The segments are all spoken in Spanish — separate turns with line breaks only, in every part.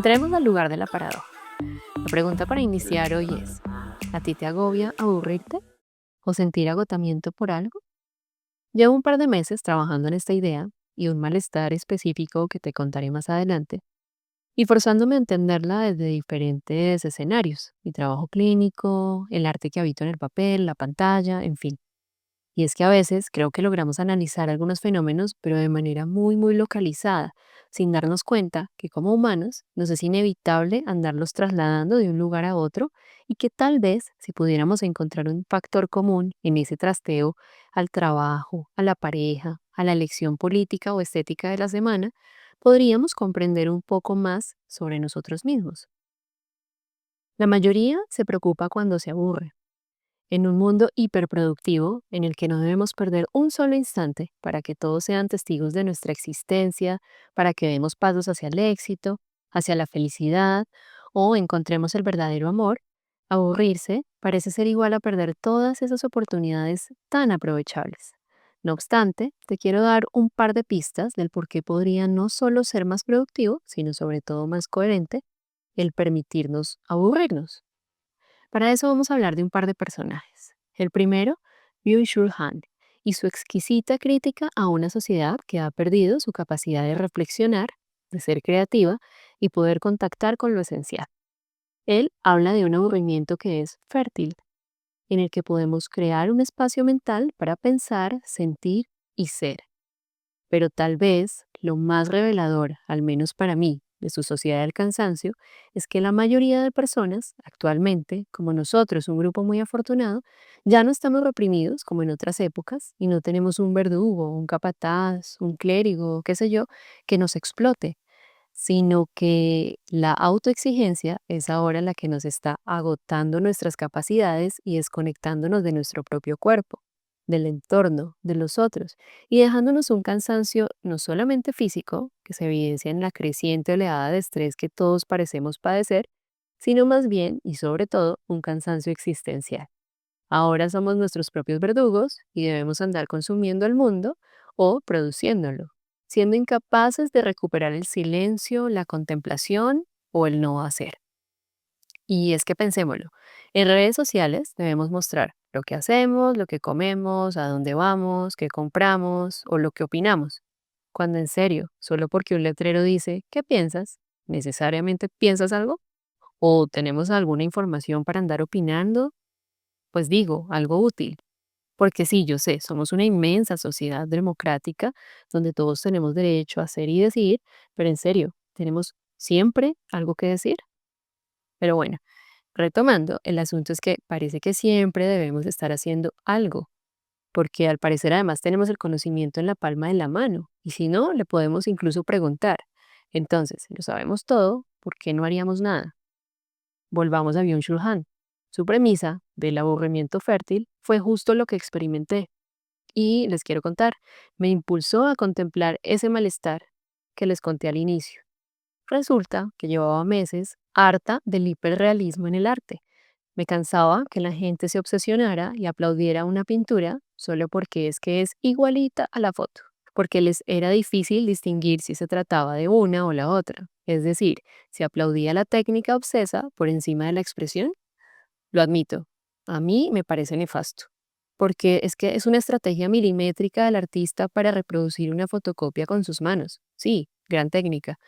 Entremos al lugar de la paradoja. La pregunta para iniciar hoy es, ¿a ti te agobia aburrirte o sentir agotamiento por algo? Llevo un par de meses trabajando en esta idea y un malestar específico que te contaré más adelante, y forzándome a entenderla desde diferentes escenarios, mi trabajo clínico, el arte que habito en el papel, la pantalla, en fin. Y es que a veces creo que logramos analizar algunos fenómenos, pero de manera muy localizada, sin darnos cuenta que como humanos nos es inevitable andarlos trasladando de un lugar a otro y que tal vez si pudiéramos encontrar un factor común en ese trasteo al trabajo, a la pareja, a la elección política o estética de la semana, podríamos comprender un poco más sobre nosotros mismos. La mayoría se preocupa cuando se aburre en un mundo hiperproductivo en el que no debemos perder un solo instante para que todos sean testigos de nuestra existencia, para que demos pasos hacia el éxito, hacia la felicidad o encontremos el verdadero amor, aburrirse parece ser igual a perder todas esas oportunidades tan aprovechables. No obstante, te quiero dar un par de pistas del por qué podría no solo ser más productivo, sino sobre todo más coherente el permitirnos aburrirnos. Para eso vamos a hablar de un par de personajes. El primero, Byung-Chul Han, y su exquisita crítica a una sociedad que ha perdido su capacidad de reflexionar, de ser creativa y poder contactar con lo esencial. Él habla de un aburrimiento que es fértil, en el que podemos crear un espacio mental para pensar, sentir y ser. Pero tal vez lo más revelador, al menos para mí, de su sociedad del cansancio, es que la mayoría de personas, actualmente, como nosotros, un grupo muy afortunado, ya no estamos reprimidos como en otras épocas y no tenemos un verdugo, un capataz, un clérigo, qué sé yo, que nos explote, sino que la autoexigencia es ahora la que nos está agotando nuestras capacidades y desconectándonos de nuestro propio cuerpo, del entorno, de los otros, y dejándonos un cansancio no solamente físico, que se evidencia en la creciente oleada de estrés que todos parecemos padecer, sino más bien y sobre todo un cansancio existencial. Ahora somos nuestros propios verdugos y debemos andar consumiendo el mundo o produciéndolo, siendo incapaces de recuperar el silencio, la contemplación o el no hacer. Y es que pensémoslo, en redes sociales debemos mostrar lo que hacemos, lo que comemos, a dónde vamos, qué compramos o lo que opinamos. Cuando en serio, solo porque un letrero dice, ¿qué piensas? ¿Necesariamente piensas algo? ¿O tenemos alguna información para andar opinando? Pues digo, algo útil. Porque sí, yo sé, somos una inmensa sociedad democrática donde todos tenemos derecho a hacer y decir, pero en serio, ¿tenemos siempre algo que decir? Pero bueno, retomando, el asunto es que parece que siempre debemos estar haciendo algo, porque al parecer además tenemos el conocimiento en la palma de la mano, y si no, le podemos incluso preguntar. Entonces, si lo sabemos todo, ¿por qué no haríamos nada? Volvamos a Byung-Chul Han. Su premisa del aburrimiento fértil fue justo lo que experimenté. Y les quiero contar, me impulsó a contemplar ese malestar que les conté al inicio. Resulta que llevaba meses harta del hiperrealismo en el arte. Me cansaba que la gente se obsesionara y aplaudiera una pintura solo porque es que es igualita a la foto, porque les era difícil distinguir si se trataba de una o la otra. Es decir, si aplaudía la técnica obsesa por encima de la expresión. Lo admito, a mí me parece nefasto, porque es que es una estrategia milimétrica del artista para reproducir una fotocopia con sus manos. Sí, gran técnica,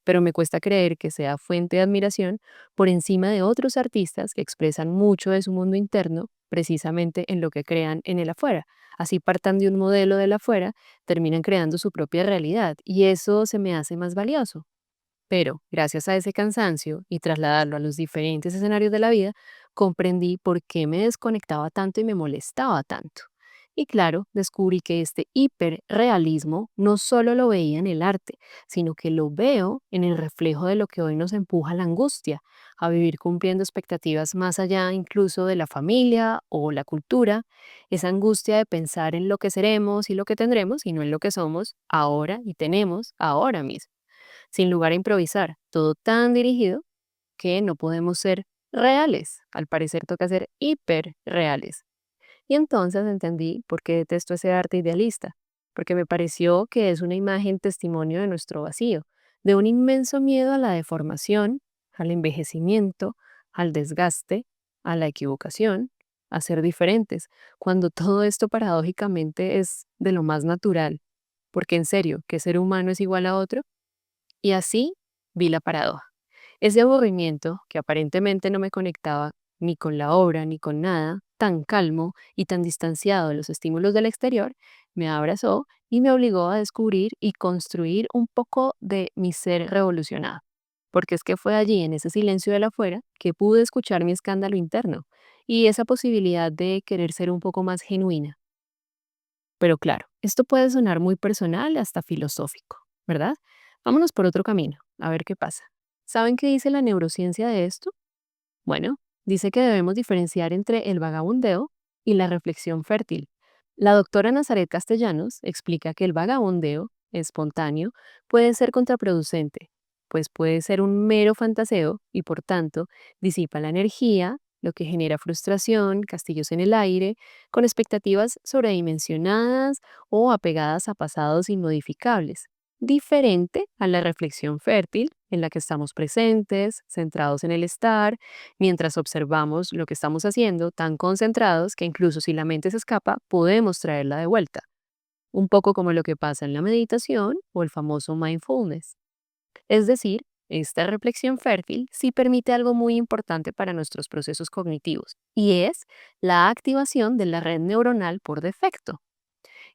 pero me cuesta creer que sea fuente de admiración por encima de otros artistas que expresan mucho de su mundo interno precisamente en lo que crean en el afuera. Así partan de un modelo del afuera, terminan creando su propia realidad y eso se me hace más valioso. Pero, gracias a ese cansancio y trasladarlo a los diferentes escenarios de la vida, comprendí por qué me desconectaba tanto y me molestaba tanto. Y claro, descubrí que este hiperrealismo no solo lo veía en el arte, sino que lo veo en el reflejo de lo que hoy nos empuja a la angustia, a vivir cumpliendo expectativas más allá incluso de la familia o la cultura, esa angustia de pensar en lo que seremos y lo que tendremos y no en lo que somos ahora y tenemos ahora mismo sin lugar a improvisar, todo tan dirigido que no podemos ser reales. Al parecer toca ser hiperreales. Y entonces entendí por qué detesto ese arte idealista, porque me pareció que es una imagen testimonio de nuestro vacío, de un inmenso miedo a la deformación, al envejecimiento, al desgaste, a la equivocación, a ser diferentes, cuando todo esto paradójicamente es de lo más natural, porque en serio, ¿qué ser humano es igual a otro? Y así vi la paradoja. Ese aburrimiento, que aparentemente no me conectaba ni con la obra ni con nada, tan calmo y tan distanciado de los estímulos del exterior, me abrazó y me obligó a descubrir y construir un poco de mi ser revolucionado. Porque es que fue allí, en ese silencio del afuera, que pude escuchar mi escándalo interno y esa posibilidad de querer ser un poco más genuina. Pero claro, esto puede sonar muy personal hasta filosófico, ¿verdad? Vámonos por otro camino, a ver qué pasa. ¿Saben qué dice la neurociencia de esto? Bueno, dice que debemos diferenciar entre el vagabundeo y la reflexión fértil. La doctora Nazaret Castellanos explica que el vagabundeo espontáneo puede ser contraproducente, pues puede ser un mero fantaseo y por tanto disipa la energía, lo que genera frustración, castillos en el aire, con expectativas sobredimensionadas o apegadas a pasados inmodificables, diferente a la reflexión fértil en la que estamos presentes, centrados en el estar, mientras observamos lo que estamos haciendo, tan concentrados que incluso si la mente se escapa, podemos traerla de vuelta. Un poco como lo que pasa en la meditación o el famoso mindfulness. Es decir, esta reflexión fértil sí permite algo muy importante para nuestros procesos cognitivos, y es la activación de la red neuronal por defecto,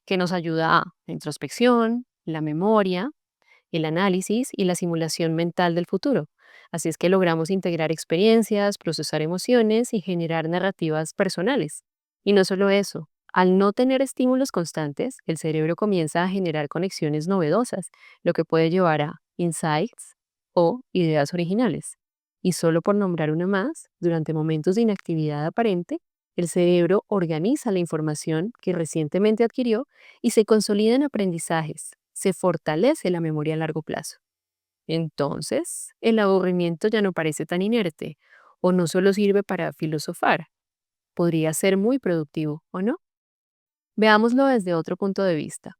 que nos ayuda a la introspección, la memoria, el análisis y la simulación mental del futuro. Así es que logramos integrar experiencias, procesar emociones y generar narrativas personales. Y no solo eso, al no tener estímulos constantes, el cerebro comienza a generar conexiones novedosas, lo que puede llevar a insights o ideas originales. Y solo por nombrar una más, durante momentos de inactividad aparente, el cerebro organiza la información que recientemente adquirió y se consolida en aprendizajes, se fortalece la memoria a largo plazo. Entonces, el aburrimiento ya no parece tan inerte o no solo sirve para filosofar, podría ser muy productivo, ¿o no? Veámoslo desde otro punto de vista,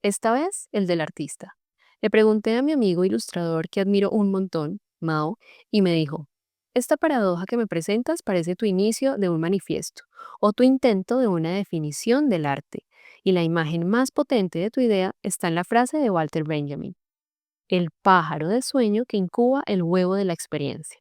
esta vez el del artista. Le pregunté a mi amigo ilustrador que admiro un montón, Mao, y me dijo, esta paradoja que me presentas parece tu inicio de un manifiesto o tu intento de una definición del arte, y la imagen más potente de tu idea está en la frase de Walter Benjamin, el pájaro de sueño que incuba el huevo de la experiencia.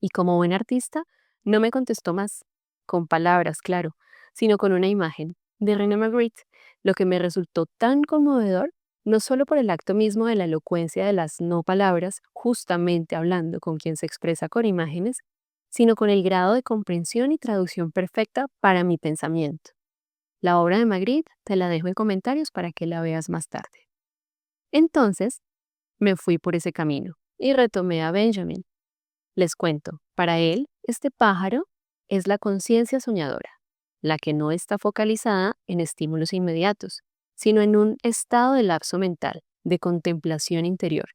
Y como buen artista, no me contestó más, con palabras, claro, sino con una imagen de René Magritte, lo que me resultó tan conmovedor, no solo por el acto mismo de la elocuencia de las no palabras, justamente hablando con quien se expresa con imágenes, sino con el grado de comprensión y traducción perfecta para mi pensamiento. La obra de Magritte te la dejo en comentarios para que la veas más tarde. Entonces, me fui por ese camino y retomé a Benjamin. Les cuento, para él, este pájaro es la conciencia soñadora, la que no está focalizada en estímulos inmediatos, sino en un estado de lapso mental, de contemplación interior.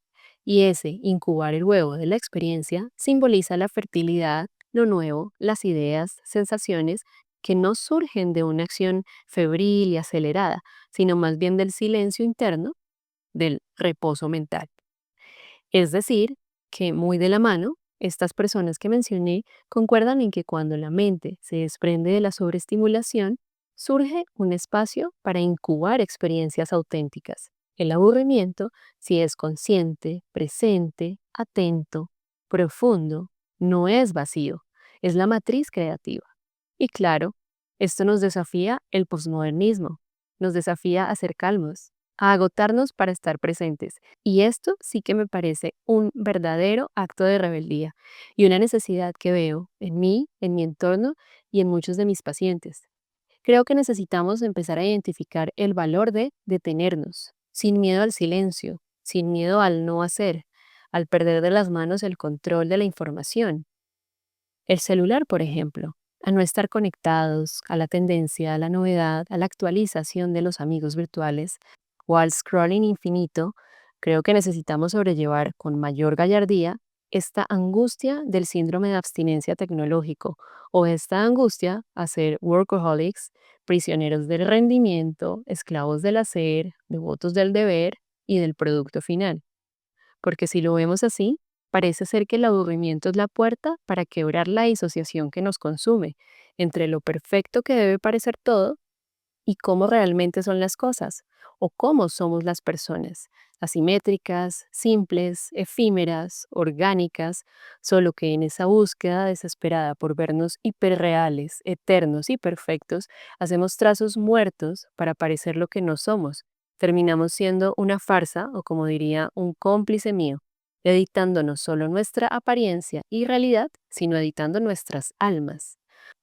Y ese incubar el huevo de la experiencia simboliza la fertilidad, lo nuevo, las ideas, sensaciones que no surgen de una acción febril y acelerada, sino más bien del silencio interno, del reposo mental. Es decir, que muy de la mano, estas personas que mencioné concuerdan en que cuando la mente se desprende de la sobreestimulación, surge un espacio para incubar experiencias auténticas. El aburrimiento, si es consciente, presente, atento, profundo, no es vacío, es la matriz creativa. Y claro, esto nos desafía el posmodernismo, nos desafía a ser calmos, a agotarnos para estar presentes. Y esto sí que me parece un verdadero acto de rebeldía y una necesidad que veo en mí, en mi entorno y en muchos de mis pacientes. Creo que necesitamos empezar a identificar el valor de detenernos, sin miedo al silencio, sin miedo al no hacer, al perder de las manos el control de la información. El celular, por ejemplo, a no estar conectados, a la tendencia, a la novedad, a la actualización de los amigos virtuales o al scrolling infinito, creo que necesitamos sobrellevar con mayor gallardía esta angustia del síndrome de abstinencia tecnológico o esta angustia a ser workaholics, prisioneros del rendimiento, esclavos del hacer, devotos del deber y del producto final. porque si lo vemos así, parece ser que el aburrimiento es la puerta para quebrar la disociación que nos consume entre lo perfecto que debe parecer todo y cómo realmente son las cosas, o cómo somos las personas, asimétricas, simples, efímeras, orgánicas, solo que en esa búsqueda desesperada por vernos hiperreales, eternos y perfectos, hacemos trazos muertos para parecer lo que no somos. Terminamos siendo una farsa, o como diría, un cómplice mío, editando no solo nuestra apariencia y realidad, sino editando nuestras almas.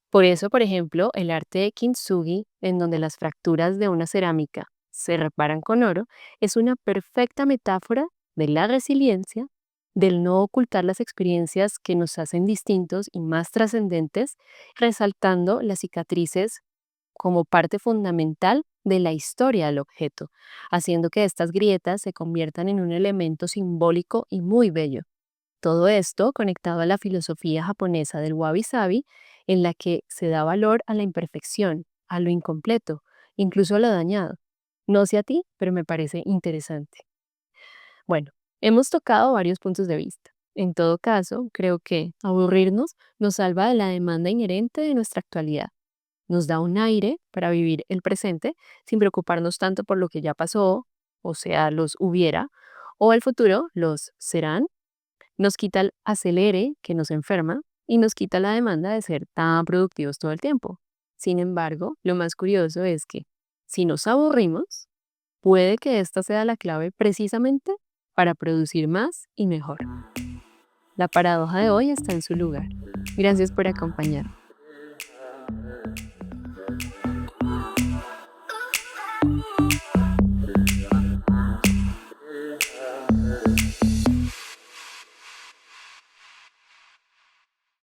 Por eso, por ejemplo, el arte de kintsugi, en donde las fracturas de una cerámica se reparan con oro, es una perfecta metáfora de la resiliencia, del no ocultar las experiencias que nos hacen distintos y más trascendentes, resaltando las cicatrices como parte fundamental de la historia del objeto, haciendo que estas grietas se conviertan en un elemento simbólico y muy bello. Todo esto conectado a la filosofía japonesa del wabi-sabi, en la que se da valor a la imperfección, a lo incompleto, incluso a lo dañado. No sé a ti, pero me parece interesante. Bueno, hemos tocado varios puntos de vista. En todo caso, creo que aburrirnos nos salva de la demanda inherente de nuestra actualidad. Nos da un aire para vivir el presente sin preocuparnos tanto por lo que ya pasó, o sea, los hubiera, o el futuro, los serán. Nos quita el acelere que nos enferma y nos quita la demanda de ser tan productivos todo el tiempo. Sin embargo, lo más curioso es que si nos aburrimos, puede que esta sea la clave precisamente para producir más y mejor. La paradoja de hoy está en su lugar. Gracias por acompañarme.